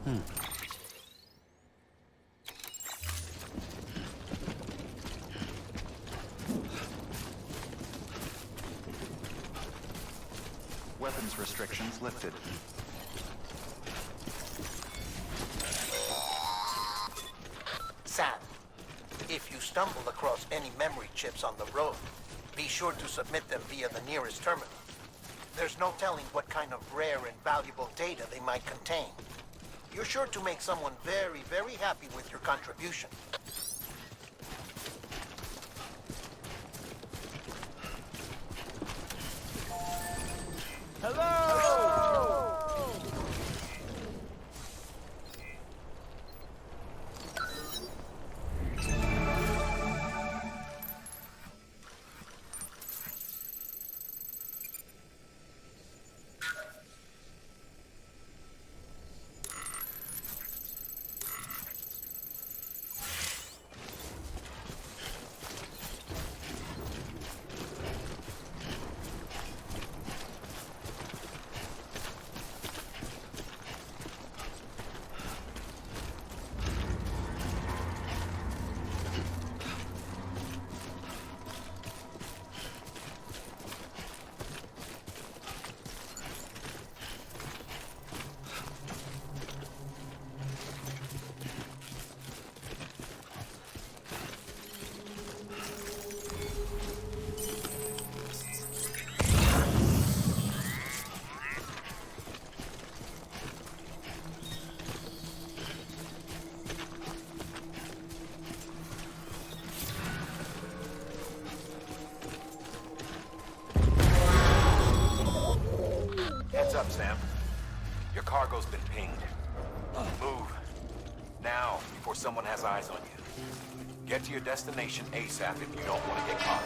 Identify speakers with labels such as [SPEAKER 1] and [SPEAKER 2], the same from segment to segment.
[SPEAKER 1] Weapons restrictions lifted.
[SPEAKER 2] Sam, if you stumble across any memory chips on the road, be sure to submit them via the nearest terminal. There's no telling what kind of rare and valuable data they might contain. You're sure to make someone very, very happy with your contribution.
[SPEAKER 3] Heads up, Sam. Your cargo's been pinged. Move. Now, before someone has eyes on you. Get to your destination ASAP if you don't want to get caught.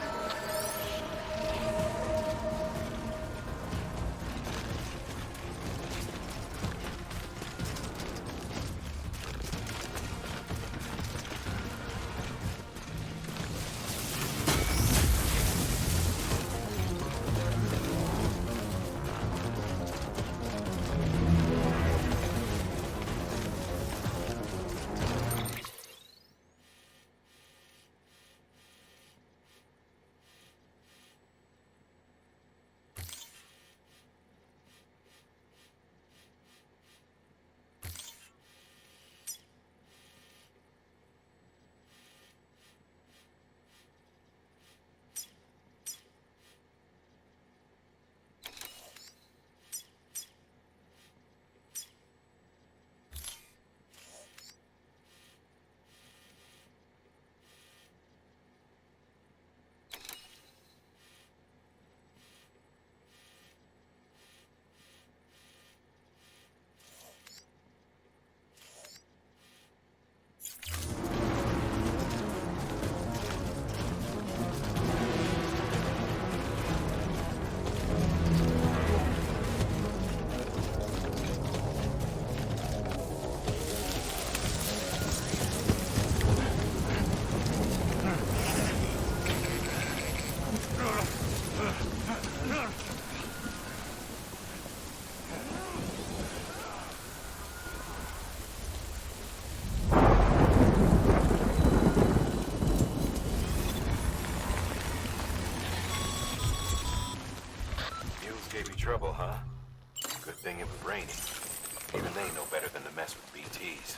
[SPEAKER 3] Gave you trouble, huh? Good thing it was raining. Even they know better than to mess with BTs.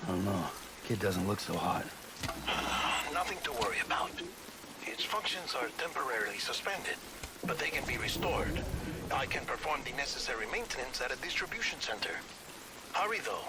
[SPEAKER 1] I don't know. Kid doesn't look so hot.
[SPEAKER 4] Nothing to worry about. Its functions are temporarily suspended, but they can be restored. I can perform the necessary maintenance at a distribution center. Hurry, though.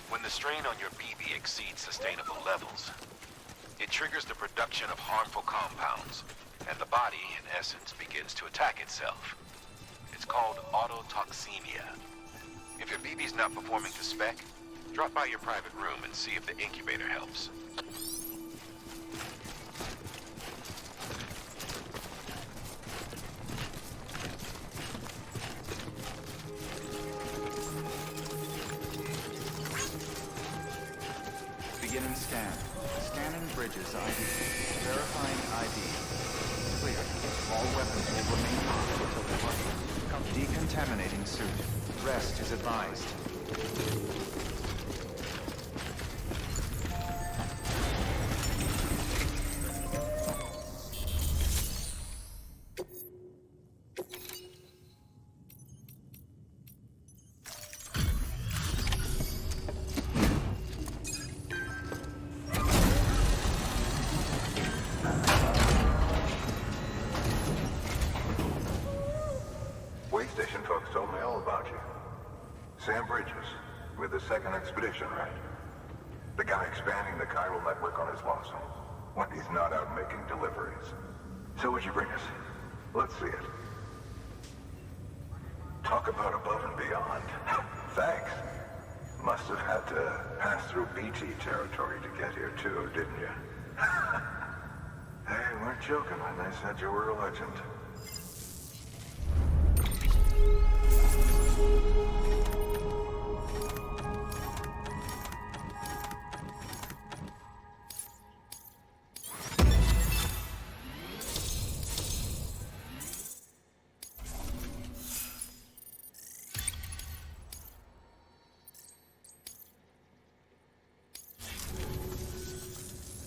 [SPEAKER 3] When the strain on your BB exceeds sustainable levels, it triggers the production of harmful compounds, and the body, in essence, begins to attack itself. It's called autotoxemia. If your BB's not performing to spec, drop by your private room and see if the incubator helps.
[SPEAKER 5] Beginning scan. Scanning bridges ID. Verifying ID. Clear. All weapons will remain on until departure. Decontaminating suit. Rest is advised.
[SPEAKER 6] Way station folks told me all about you. Sam Bridges, with the second expedition, right? The guy expanding the chiral network on his lonesome, when he's not out making deliveries. So what'd you bring us? Let's see it. Talk about above and beyond. Thanks. Must have had to pass through BT territory to get here too, didn't you? They weren't joking when they said you were a legend.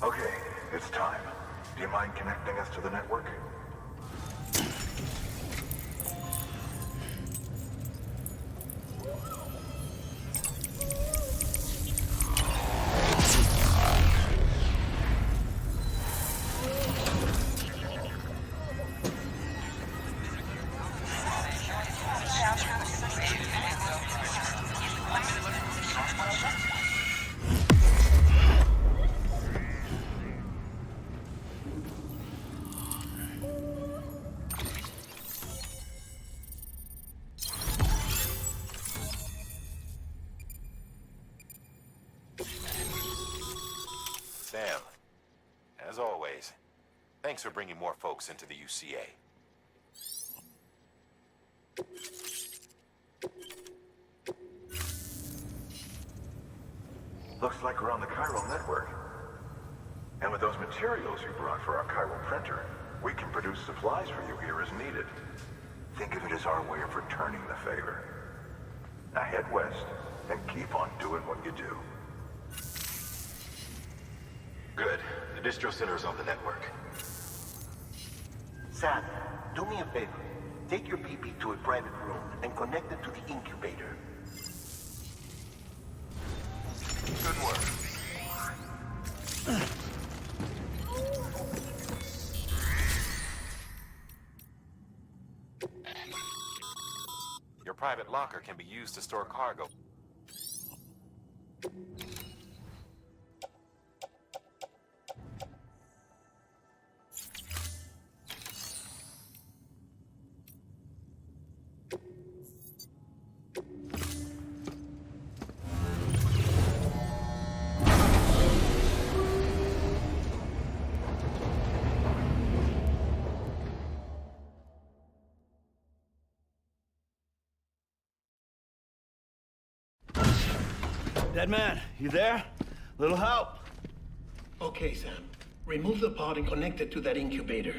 [SPEAKER 6] Okay, it's time. Do you mind connecting us to the network?
[SPEAKER 3] Sam, as always, thanks for bringing more folks into the UCA.
[SPEAKER 6] Looks like we're on the chiral network. And with those materials you brought for our chiral printer, we can produce supplies for you here as needed. Think of it as our way of returning the favor. Now head west and keep on doing what you do.
[SPEAKER 3] Good. The distro center is on the network.
[SPEAKER 2] Sam, do me a favor. Take your BB to a private room and connect it to the incubator.
[SPEAKER 3] Good work. Your private locker can be used to store cargo.
[SPEAKER 1] Dead man, you there? Little help?
[SPEAKER 7] Okay, Sam. Remove the pod and connect it to that incubator.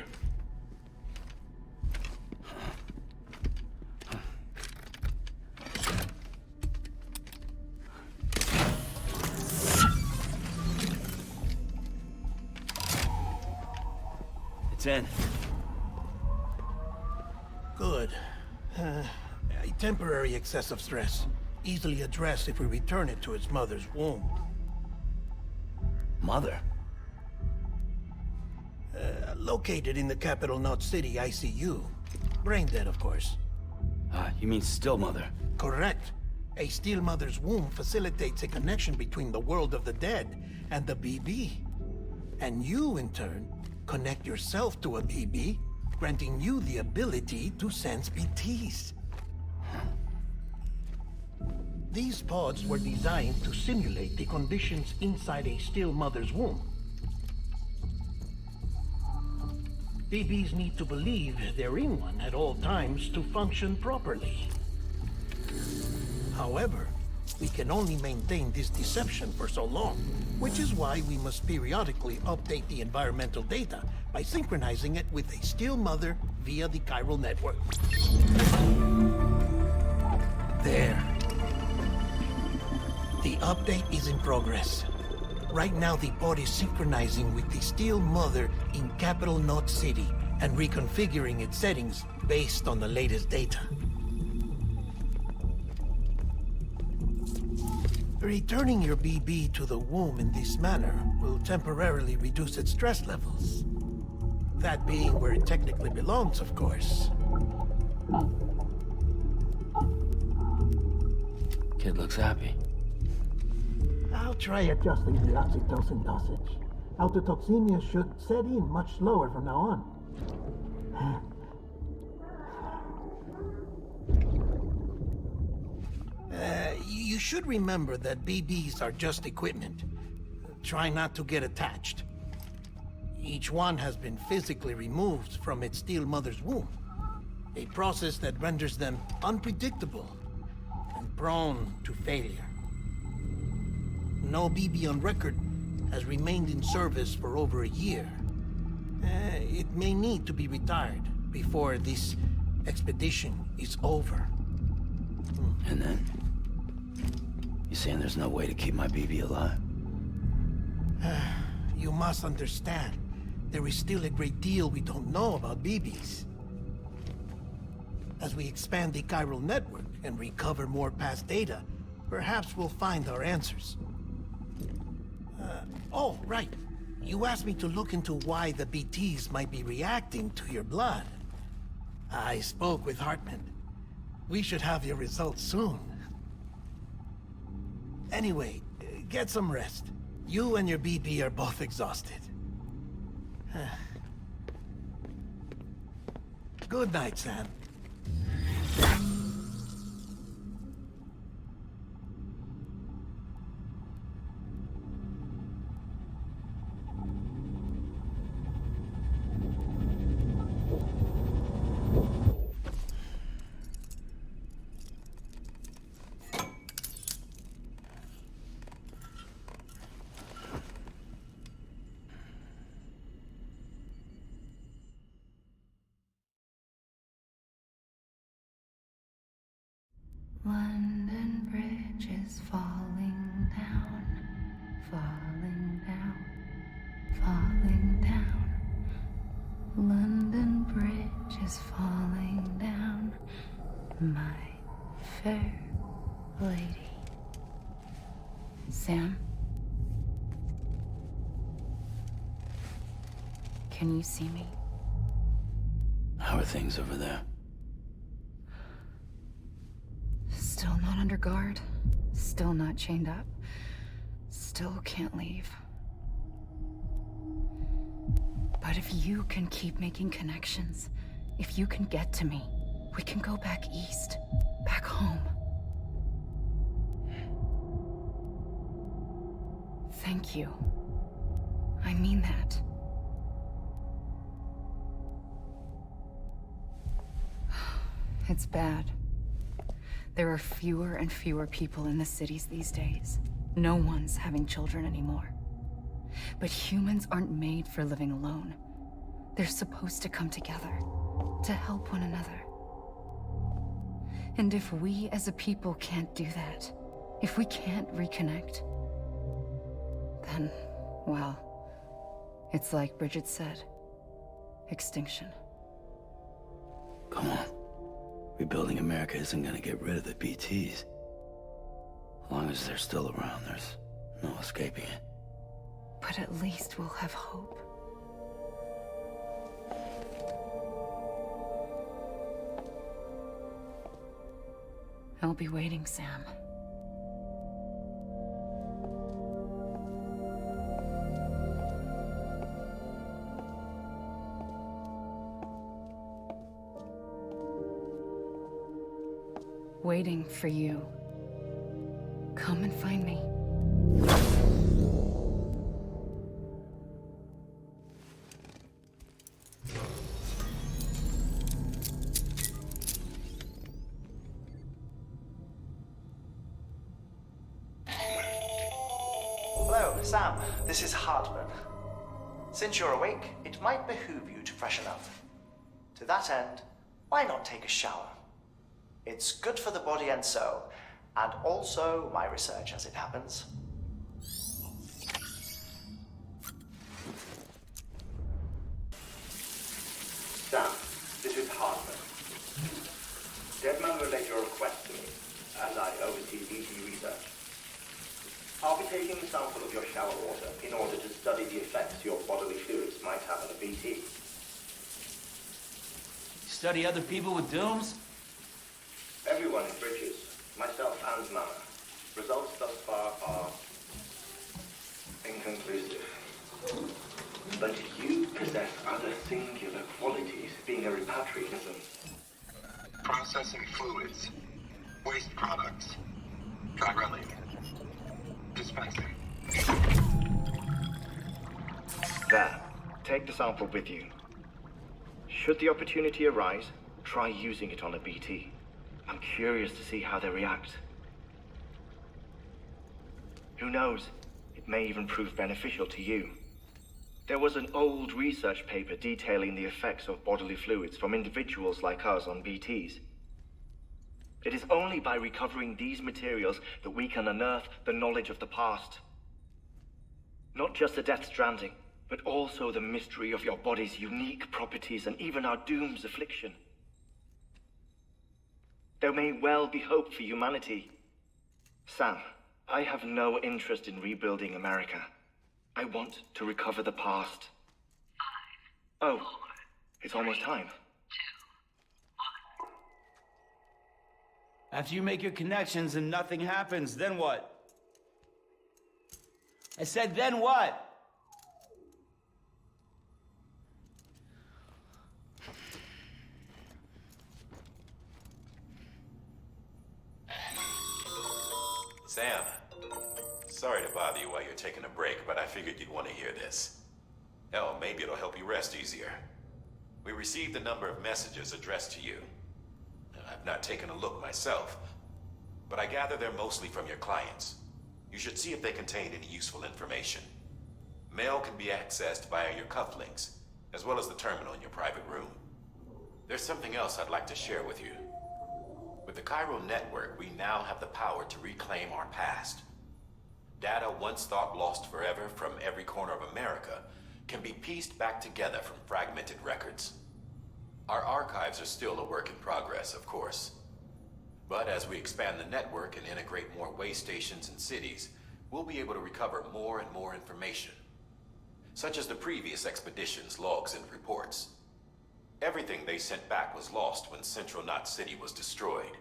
[SPEAKER 1] It's in.
[SPEAKER 7] Good. A temporary excessive stress. Easily addressed if we return it to its mother's womb.
[SPEAKER 1] Mother?
[SPEAKER 7] Located in the capital Knot City ICU. Brain dead, of course.
[SPEAKER 1] You mean still mother?
[SPEAKER 7] Correct. A steel mother's womb facilitates a connection between the world of the dead and the BB. And you, in turn, connect yourself to a BB, granting you the ability to sense BTs. These pods were designed to simulate the conditions inside a still mother's womb. BBs need to believe they're in one at all times to function properly. However, we can only maintain this deception for so long, which is why we must periodically update the environmental data by synchronizing it with a still mother via the chiral network. There. The update is in progress. Right now, the pod is synchronizing with the Steel Mother in Capital Knot City and reconfiguring its settings based on the latest data. Returning your BB to the womb in this manner will temporarily reduce its stress levels. That being where it technically belongs, of course.
[SPEAKER 1] Kid looks happy.
[SPEAKER 7] I'll try adjusting the oxytocin dosage. Autotoxemia should set in much slower from now on. You should remember that BBs are just equipment. Try not to get attached. Each one has been physically removed from its steel mother's womb. A process that renders them unpredictable and prone to failure. No BB on record has remained in service for over a year. It may need to be retired before this expedition is over.
[SPEAKER 1] And then? You saying there's no way to keep my BB alive?
[SPEAKER 7] You must understand, there is still a great deal we don't know about BBs. As we expand the chiral network and recover more past data, perhaps we'll find our answers. Oh, right. You asked me to look into why the BTs might be reacting to your blood. I spoke with Hartman. We should have your results soon. Anyway, get some rest. You and your BB are both exhausted. Good night, Sam.
[SPEAKER 8] London Bridge is falling down, falling down, falling down. London Bridge is falling down, my fair lady. Sam? Can you see me?
[SPEAKER 1] How are things over there?
[SPEAKER 8] Still not under guard. Still not chained up. Still can't leave. But if you can keep making connections, if you can get to me, we can go back east, back home. Thank you. I mean that. It's bad. There are fewer and fewer people in the cities these days. No one's having children anymore. But humans aren't made for living alone. They're supposed to come together, to help one another. And if we as a people can't do that, if we can't reconnect, then, well, it's like Bridget said, extinction.
[SPEAKER 1] Come on. Rebuilding America isn't gonna get rid of the BTs. As long as they're still around, there's no escaping it.
[SPEAKER 8] But at least we'll have hope. I'll be waiting, Sam. Waiting for you. Come and find me.
[SPEAKER 9] Hello, Sam. This is Hartman. Since you're awake, it might behoove you to freshen up. To that end, why not take a shower? It's good for the body and soul, and also my research as it happens.
[SPEAKER 10] Sam, this is Hartman. Deadman relayed your request to me, as I oversee BT research. I'll be taking a sample of your shower water in order to study the effects your bodily fluids might have on a BT.
[SPEAKER 11] Study other people with dooms?
[SPEAKER 10] Everyone in Bridges, myself and Mama. Results thus far are inconclusive. But you possess other singular qualities, being a repatriatism.
[SPEAKER 4] Processing fluids. Waste products. Drilling. Dispensing.
[SPEAKER 10] There. Take the sample with you. Should the opportunity arise, try using it on a BT. I'm curious to see how they react. Who knows? It may even prove beneficial to you. There was an old research paper detailing the effects of bodily fluids from individuals like us on BTs. It is only by recovering these materials that we can unearth the knowledge of the past. Not just the death stranding, but also the mystery of your body's unique properties and even our doom's affliction. There may well be hope for humanity. Sam, I have no interest in rebuilding America. I want to recover the past. 5, 4, it's almost time. 2, 1.
[SPEAKER 11] After you make your connections and nothing happens, then what? I said, then what?
[SPEAKER 3] Sam, sorry to bother you while you're taking a break, but I figured you'd want to hear this. Hell, maybe it'll help you rest easier. We received a number of messages addressed to you. I've not taken a look myself, but I gather they're mostly from your clients. You should see if they contain any useful information. Mail can be accessed via your cufflinks, as well as the terminal in your private room. There's something else I'd like to share with you. With the Chiral network, we now have the power to reclaim our past. Data once thought lost forever from every corner of America can be pieced back together from fragmented records. Our archives are still a work in progress, of course. But as we expand the network and integrate more way stations and cities, we'll be able to recover more and more information, such as the previous expedition's logs and reports. Everything they sent back was lost when Central Knot City was destroyed.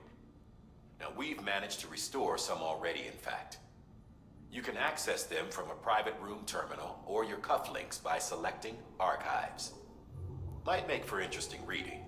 [SPEAKER 3] Now, we've managed to restore some already, in fact. You can access them from a private room terminal or your cufflinks by selecting Archives. Might make for interesting reading.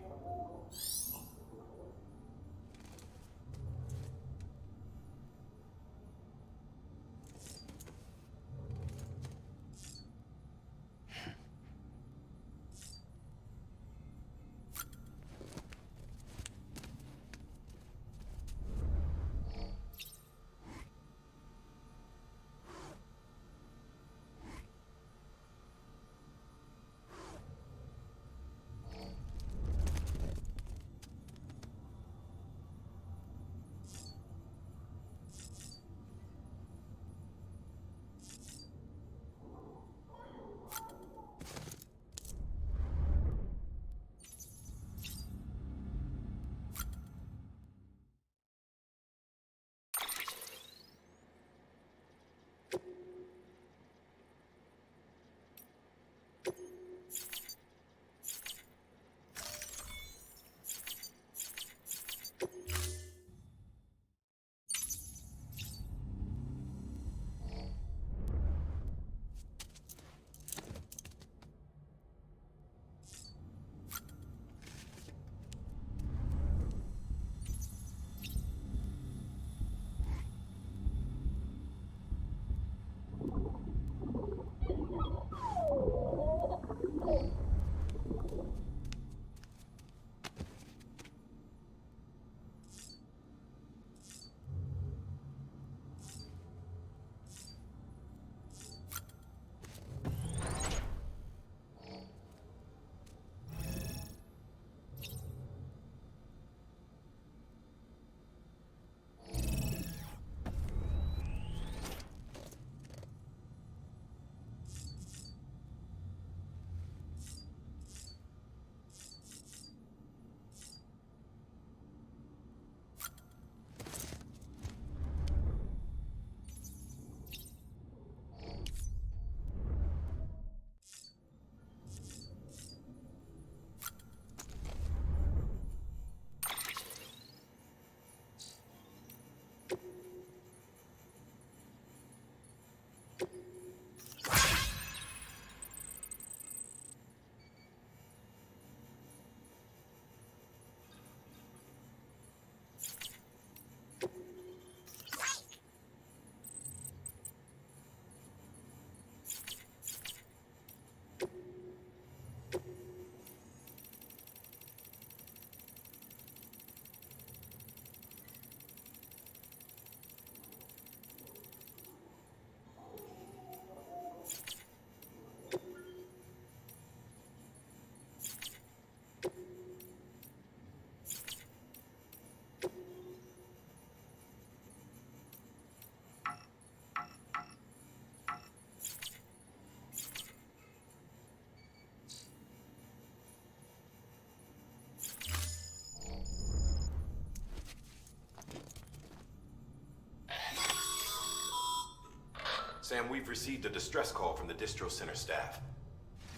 [SPEAKER 3] Sam, we've received a distress call from the distro center staff.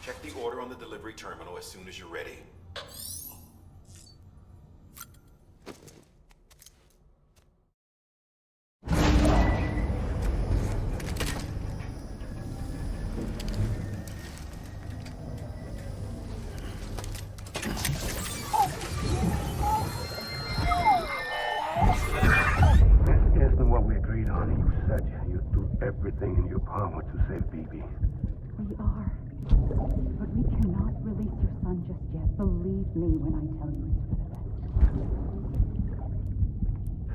[SPEAKER 3] Check the order on the delivery terminal as soon as you're ready.
[SPEAKER 12] Isn't what we agreed on. You said you'd do everything in your power to save BB.
[SPEAKER 13] We are. But we cannot release your son just yet. Believe me when I tell you it's for the best.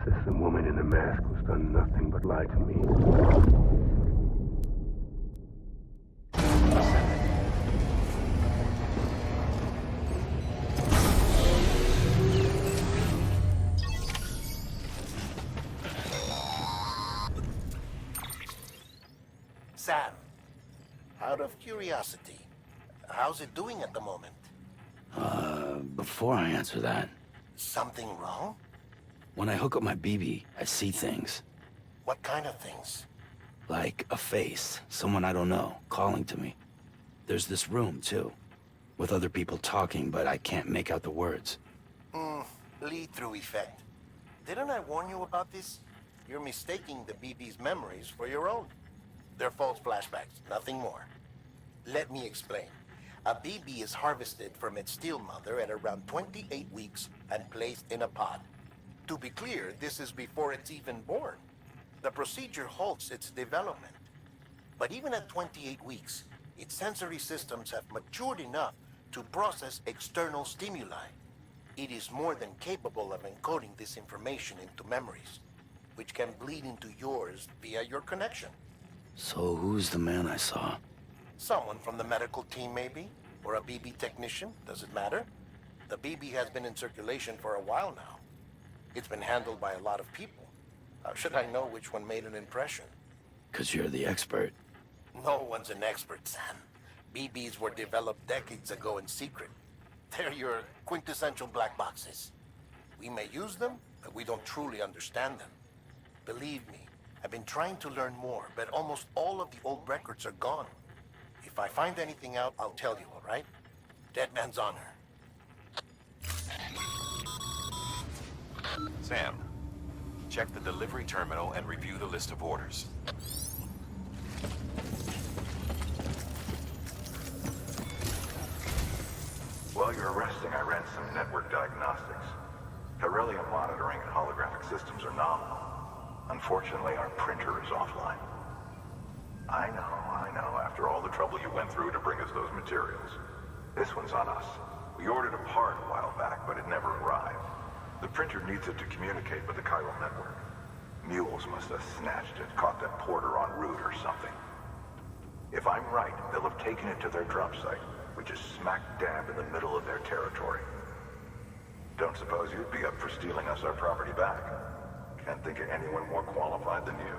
[SPEAKER 12] Says the woman in the mask who's done nothing but lie to me.
[SPEAKER 2] Sam, out of curiosity, how's it doing at the moment?
[SPEAKER 1] Before I answer that,
[SPEAKER 2] Something wrong?
[SPEAKER 1] when I hook up my BB, I see things.
[SPEAKER 2] What kind of things?
[SPEAKER 1] Like a face, someone I don't know, calling to me. There's this room, too, with other people talking, but I can't make out the words.
[SPEAKER 2] Lead-through effect. Didn't I warn you about this? You're mistaking the BB's memories for your own. They're false flashbacks, nothing more. Let me explain. A BB is harvested from its steel mother at around 28 weeks and placed in a pod. To be clear, this is before it's even born. The procedure halts its development. But even at 28 weeks, its sensory systems have matured enough to process external stimuli. It is more than capable of encoding this information into memories, which can bleed into yours via your connection.
[SPEAKER 1] So who's the man I saw?
[SPEAKER 2] Someone from the medical team, maybe? Or a BB technician? Does it matter? The BB has been in circulation for a while now. It's been handled by a lot of people. How should I know which one made an impression?
[SPEAKER 1] 'Cause you're the expert.
[SPEAKER 2] No one's an expert, Sam. BBs were developed decades ago in secret. They're your quintessential black boxes. We may use them, but we don't truly understand them. Believe me, I've been trying to learn more, but almost all of the old records are gone. If I find anything out, I'll tell you, all right? Dead man's honor.
[SPEAKER 3] Sam, check the delivery terminal and review the list of orders.
[SPEAKER 6] While you're resting, I ran some network diagnostics. Beryllium monitoring and holographic systems are nominal. Unfortunately, our printer is offline. I know. After all the trouble you went through to bring us those materials. This one's on us. We ordered a part a while back, but it never arrived. The printer needs it to communicate with the chiral network. Mules must have snatched it, caught that porter en route or something. If I'm right, they'll have taken it to their drop site, which is smack dab in the middle of their territory. Don't suppose you'd be up for stealing us our property back? Can't think of anyone more qualified than you.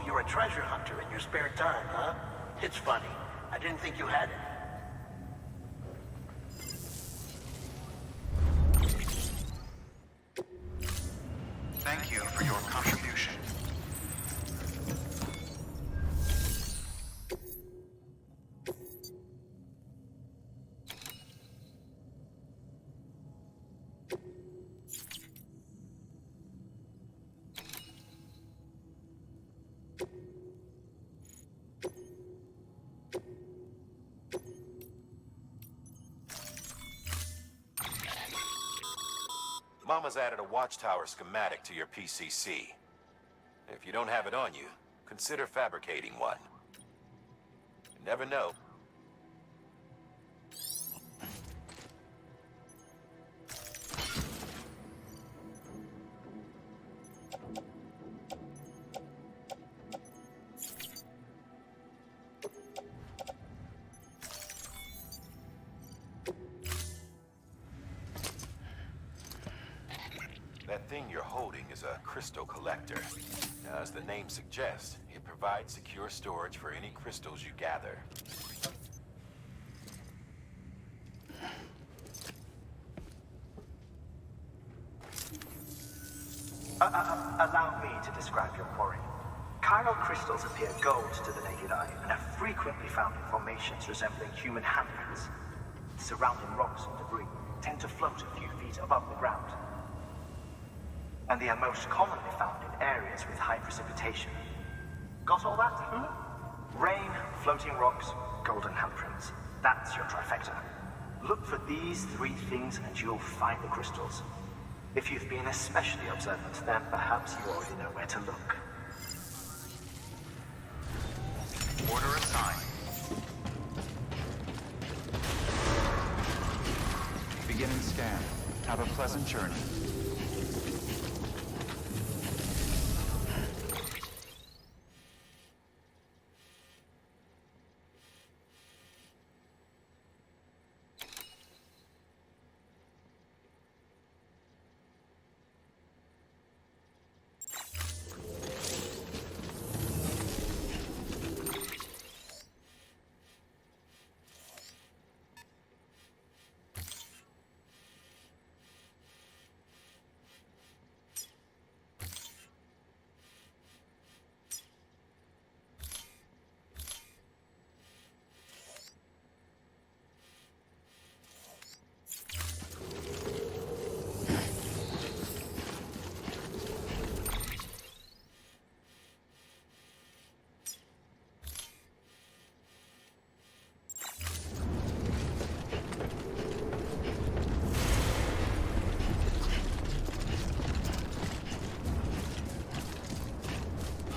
[SPEAKER 2] you're a treasure hunter in your spare time, huh? It's funny. I didn't think you had it.
[SPEAKER 5] Thank you for your contribution.
[SPEAKER 3] Mama's added a watchtower schematic to your PCC. If you don't have it on you, consider fabricating one. You never know. That thing you're holding is a crystal collector. Now, as the name suggests, it provides secure storage for any crystals you gather.
[SPEAKER 9] Allow me to describe your quarry. Chiral crystals appear gold to the naked eye and are frequently found in formations resembling human handprints. Surrounding rocks and debris tend to float a few feet above the ground. And they are most commonly found in areas with high precipitation. Got all that? Rain, floating rocks, golden handprints. That's your trifecta. Look for these three things and you'll find the crystals. If you've been especially observant, then perhaps you already know where to look.
[SPEAKER 5] Order assigned. Beginning scan. Have a pleasant journey.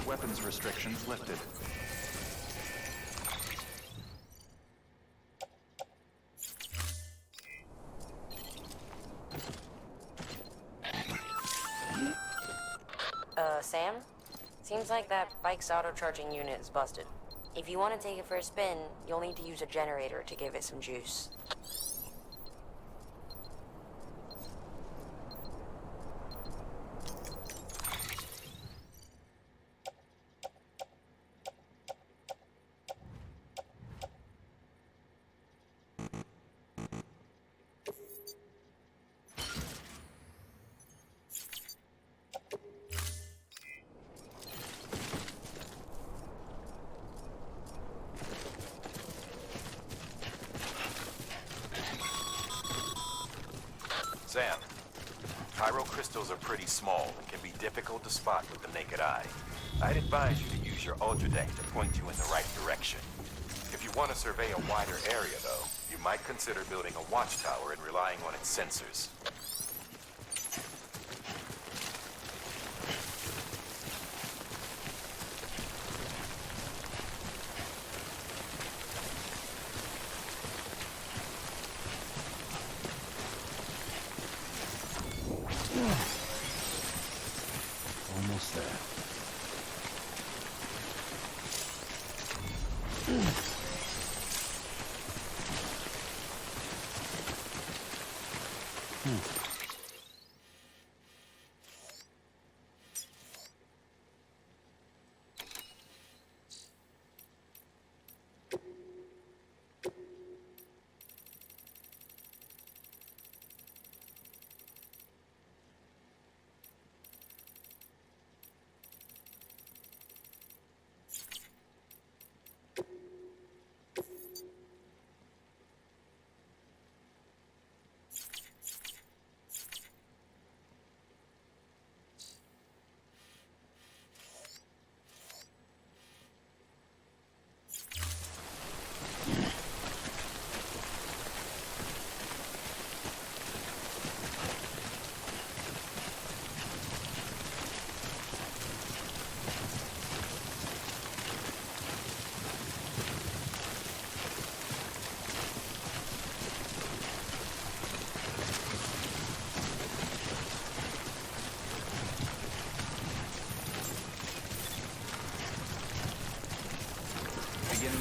[SPEAKER 5] Weapons restrictions lifted.
[SPEAKER 14] Sam? Seems like that bike's auto-charging unit is busted. If you want to take it for a spin, you'll need to use a generator to give it some juice.
[SPEAKER 3] Sam, chiral crystals are pretty small and can be difficult to spot with the naked eye. I'd advise you to use your ultradeck to point you in the right direction. If you want to survey a wider area, though, you might consider building a watchtower and relying on its sensors.
[SPEAKER 1] Almost there.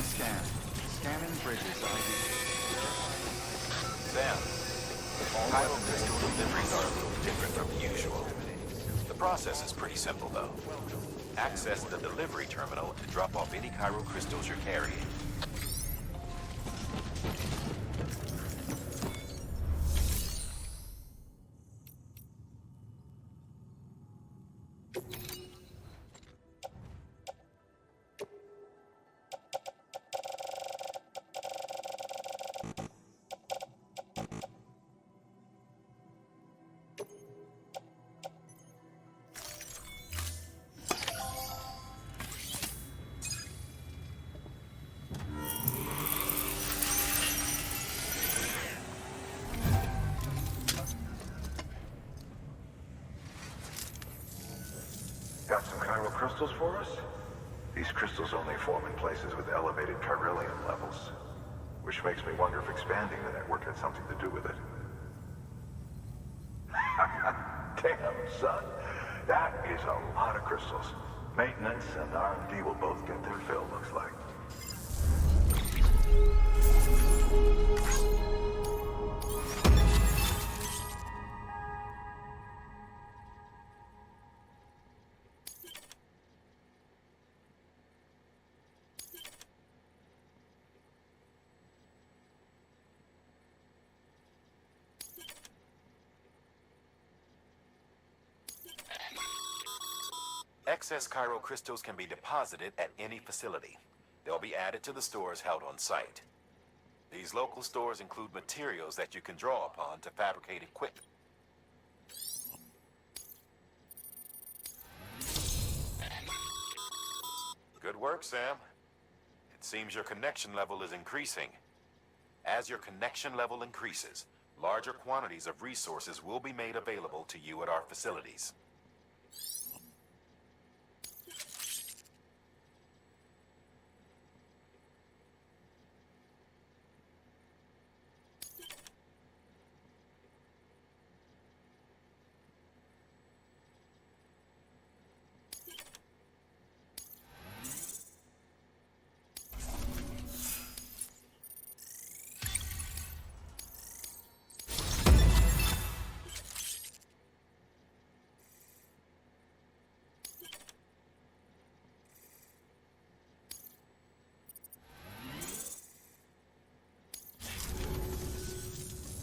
[SPEAKER 5] Beginning scan. Scanning bridges ID.
[SPEAKER 3] Sam, Cairo crystal deliveries are a little different from usual. The process is pretty simple, though. Access the delivery terminal to drop off any Cairo crystals you're carrying.
[SPEAKER 6] Got some chiral crystals for us? These crystals only form in places with elevated chiralium levels, which makes me wonder if expanding the network had something to do with it. Damn, son. That is a lot of crystals. Maintenance and R&D will both get their fill, looks like.
[SPEAKER 3] Excess Cairo crystals can be deposited at any facility. They'll be added to the stores held on site. These local stores include materials that you can draw upon to fabricate equipment. Good work, Sam. It seems your connection level is increasing. As your connection level increases, larger quantities of resources will be made available to you at our facilities.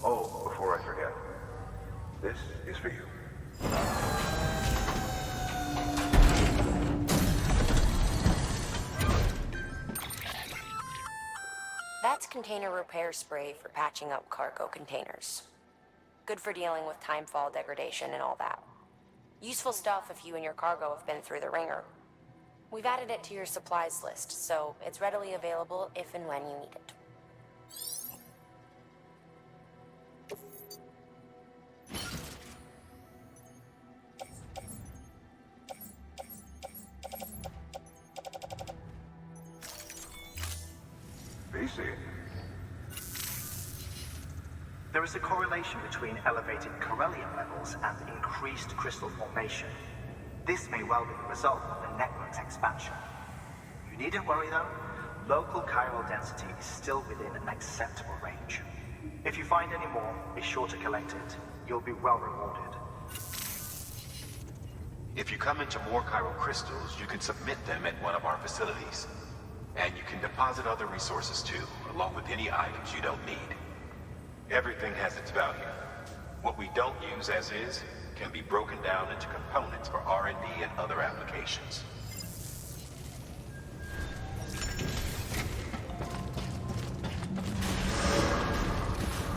[SPEAKER 6] Oh, before I forget, this is for you.
[SPEAKER 14] That's container repair spray for patching up cargo containers. Good for dealing with timefall degradation and all that. Useful stuff if you and your cargo have been through the ringer. We've added it to your supplies list, so it's readily available if and when you need it.
[SPEAKER 6] BC.
[SPEAKER 15] There is a correlation between elevated chiralium levels and increased crystal formation. This may well be the result of the network's expansion. You needn't worry though, local chiral density is still within an acceptable range. If you find any more, be sure to collect it. You'll be well rewarded.
[SPEAKER 3] If you come into more chiral crystals, you can submit them at one of our facilities. And you can deposit other resources too, along with any items you don't need. Everything has its value. What we don't use as is can be broken down into components for R&D and other applications.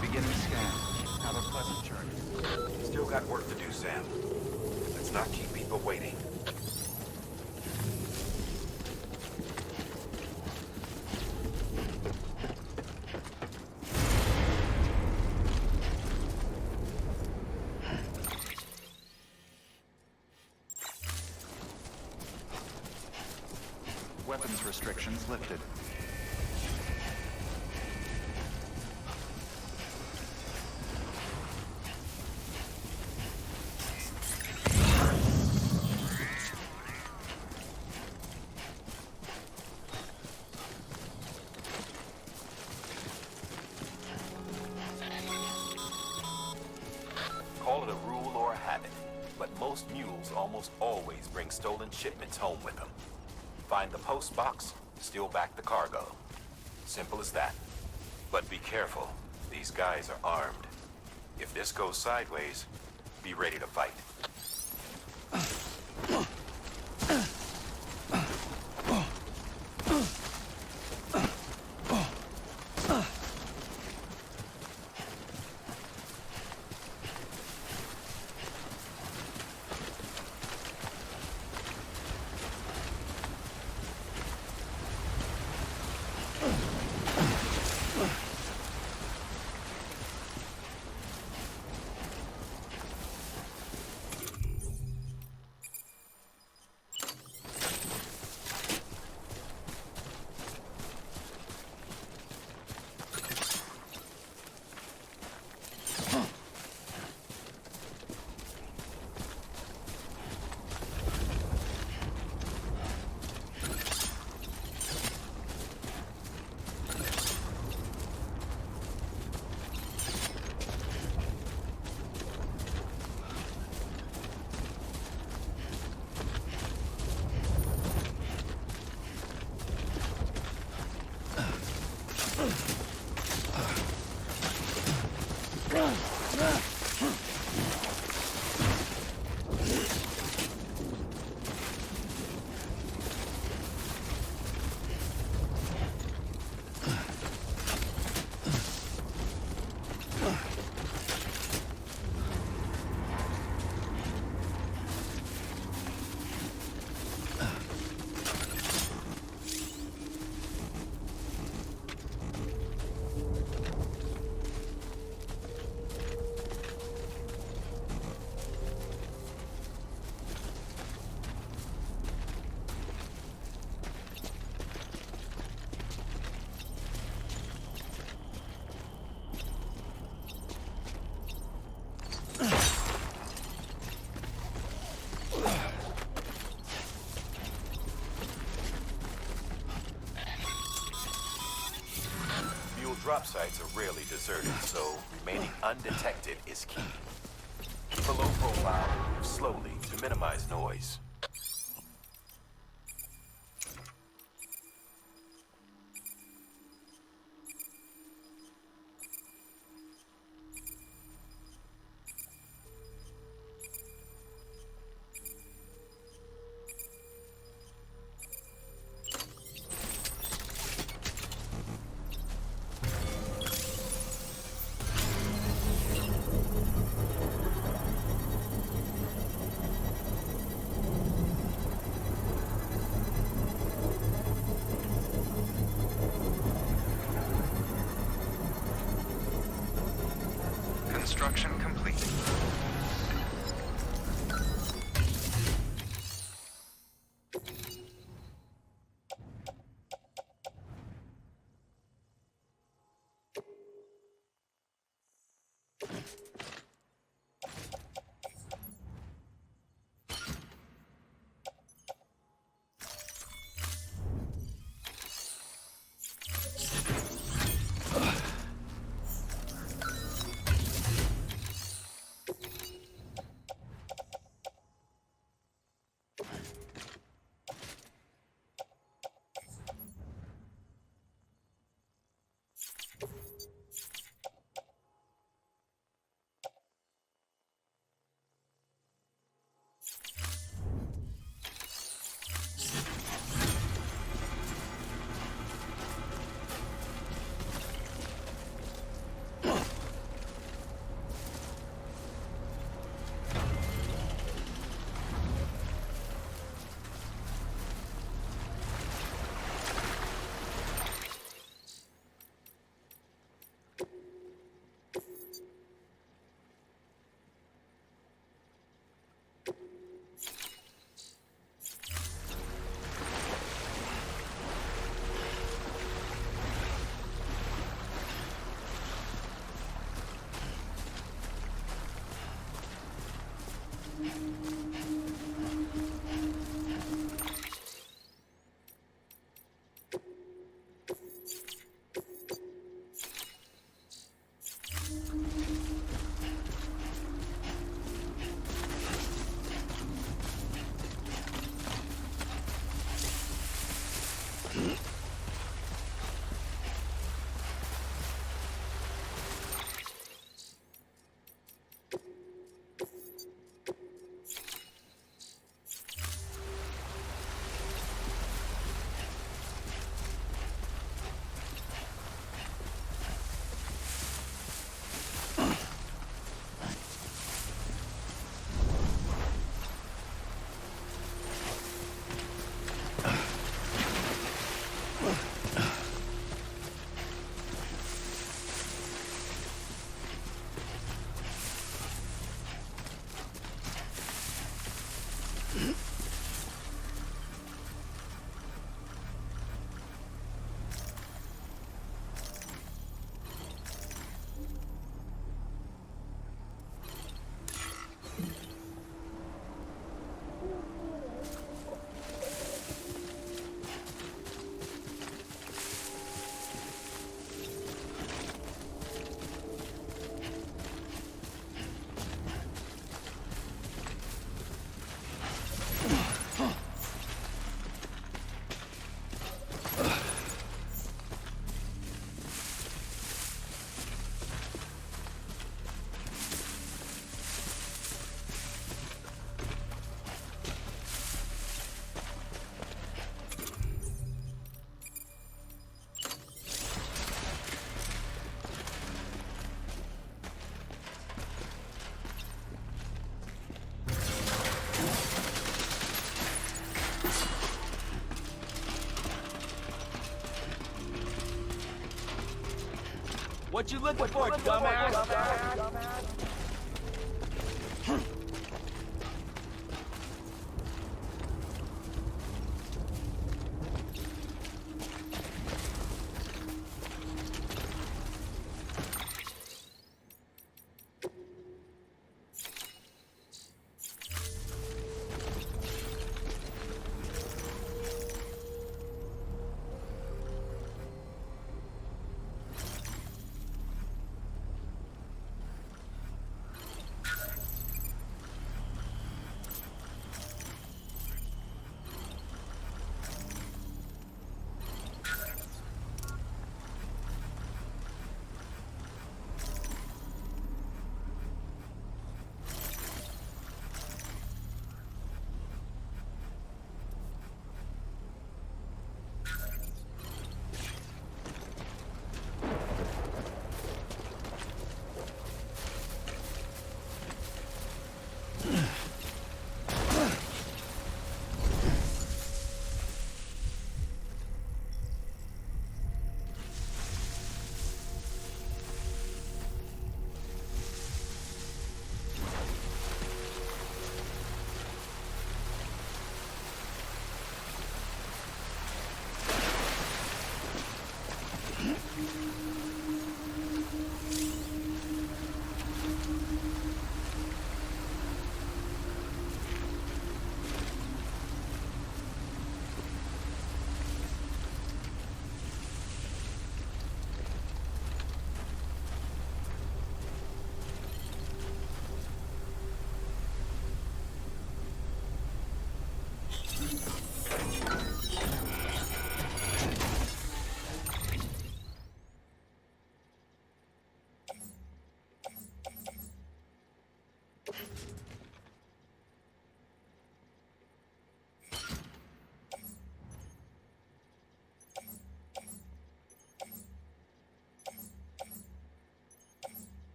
[SPEAKER 5] Beginning scan. Have a pleasant journey.
[SPEAKER 3] Still got work to do, Sam. Let's not keep people waiting.
[SPEAKER 5] Weapons restrictions lifted.
[SPEAKER 3] almost always bring stolen shipments home with them. Find the post box, steal back the cargo. Simple as that. But be careful. These guys are armed. If this goes sideways, be ready to fight. Drop sites are rarely deserted, so remaining undetected is key. Keep a low profile, move slowly to minimize noise.
[SPEAKER 5] Construction complete.
[SPEAKER 11] What you looking for, dumbass?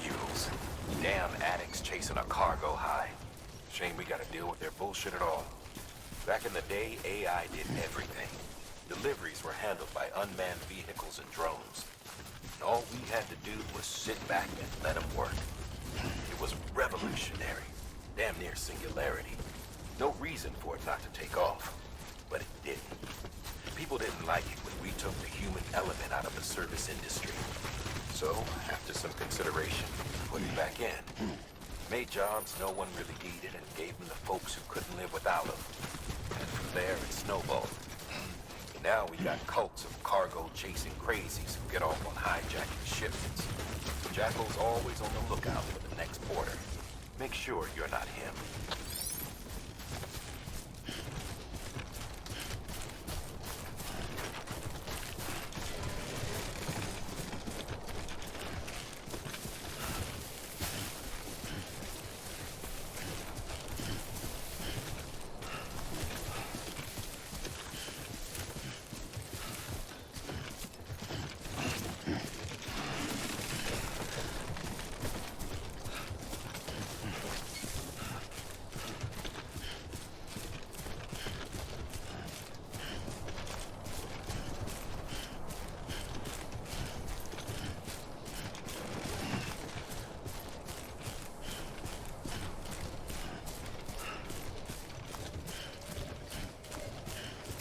[SPEAKER 3] Mules. Damn addicts chasing a cargo high. Shame we gotta deal with their bullshit at all. Back in the day, AI did everything. Deliveries were handled by unmanned vehicles and drones. And all we had to do was sit back and let them work. It was revolutionary. Damn near singularity. No reason for it not to take off. But it didn't. People didn't like it when we took the human element out of the service industry. So, after some consideration, put it back in. Made jobs no one really needed and gave them to folks who couldn't live without them. And from there, it snowballed. Now we got cults of cargo-chasing crazies who get off on hijacking shipments. Jackal's always on the lookout for the next border. Make sure you're not him.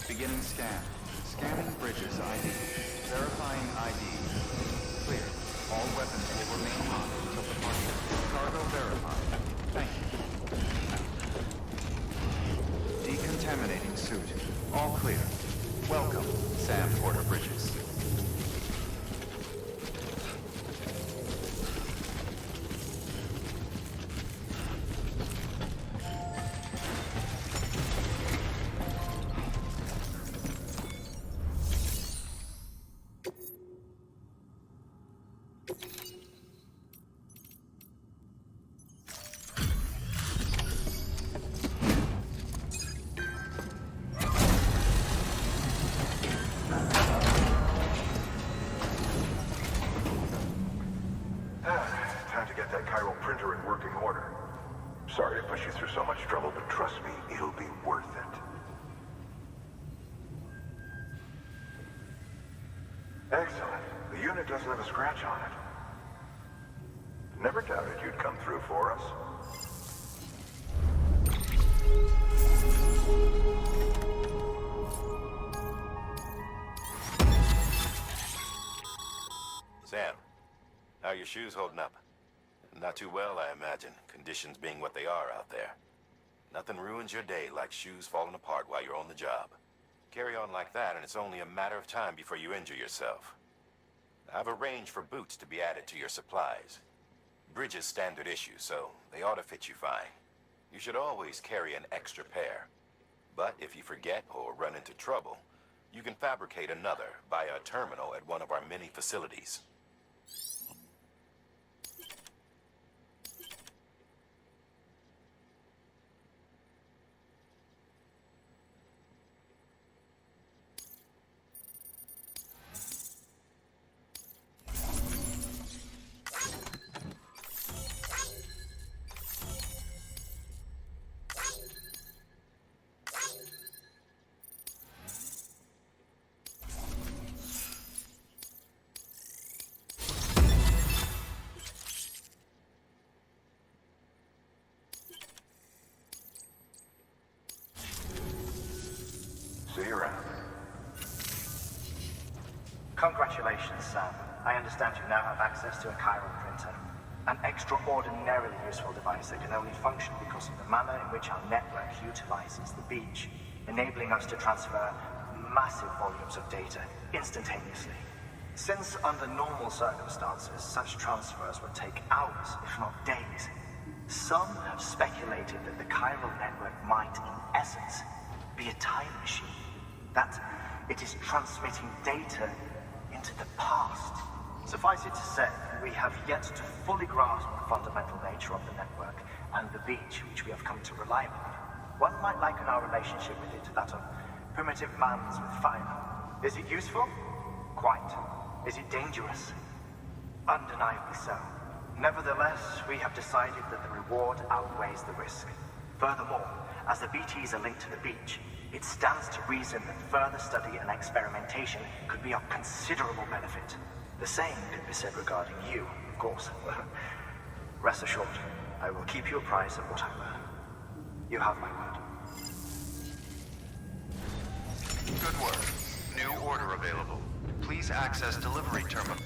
[SPEAKER 5] Beginning scan. Scanning bridges ID. Verifying ID. Clear. All weapons will remain hot until departure. Cargo verified. Thank you. Decontaminating suit. All clear. Welcome, Sam Porter Bridges.
[SPEAKER 6] Time to get that chiral printer in working order. Sorry to push you through so much trouble, but trust me, it'll be worth it. Excellent. The unit doesn't have a scratch on it. Never doubted you'd come through for us.
[SPEAKER 3] Sam, how are your shoes holding up? Not too well, I imagine, conditions being what they are out there. Nothing ruins your day like shoes falling apart while you're on the job. Carry on like that, and it's only a matter of time before you injure yourself. I've arranged for boots to be added to your supplies. Bridges standard issue, so they ought to fit you fine. You should always carry an extra pair. But if you forget or run into trouble, you can fabricate another via a terminal at one of our many facilities.
[SPEAKER 6] See you around.
[SPEAKER 15] Congratulations, Sam. I understand you now have access to a chiral printer. An extraordinarily useful device that can only function because of the manner in which our network utilizes the beach, enabling us to transfer massive volumes of data instantaneously. Since under normal circumstances, such transfers would take hours, if not days, some have speculated that the chiral network might, in essence, be a time machine. That it is transmitting data into the past. Suffice it to say, we have yet to fully grasp the fundamental nature of the network and the beach which we have come to rely upon. One might liken our relationship with it to that of Primitive mans with fire. Is it useful? Quite. Is it dangerous? Undeniably so. Nevertheless, we have decided that the reward outweighs the risk. Furthermore, as the BTs are linked to the beach, it stands to reason that further study and experimentation could be of considerable benefit. The same could be said regarding you, of course. Rest assured, I will keep you apprised of what I learn. You have my word.
[SPEAKER 5] Good work. New order available. Please access delivery terminal.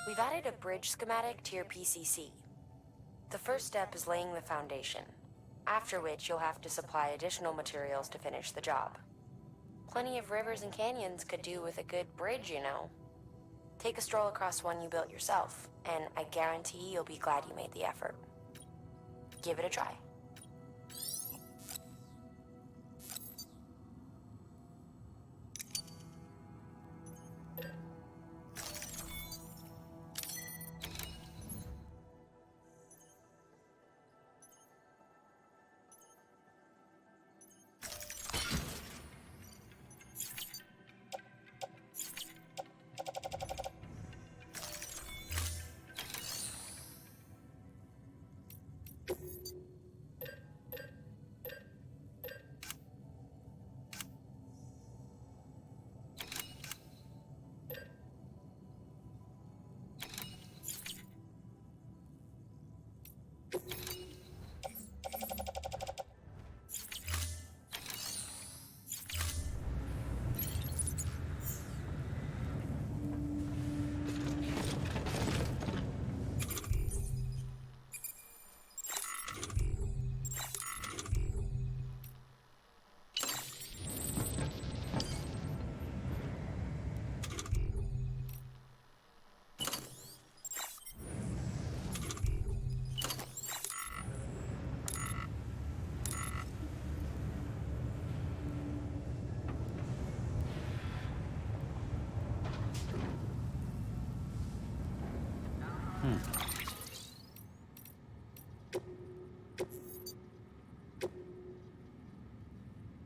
[SPEAKER 14] We've added a bridge schematic to your PCC. The first step is laying the foundation, after which you'll have to supply additional materials to finish the job. Plenty of rivers and canyons could do with a good bridge, you know. Take a stroll across one you built yourself, and I guarantee you'll be glad you made the effort. Give it a try.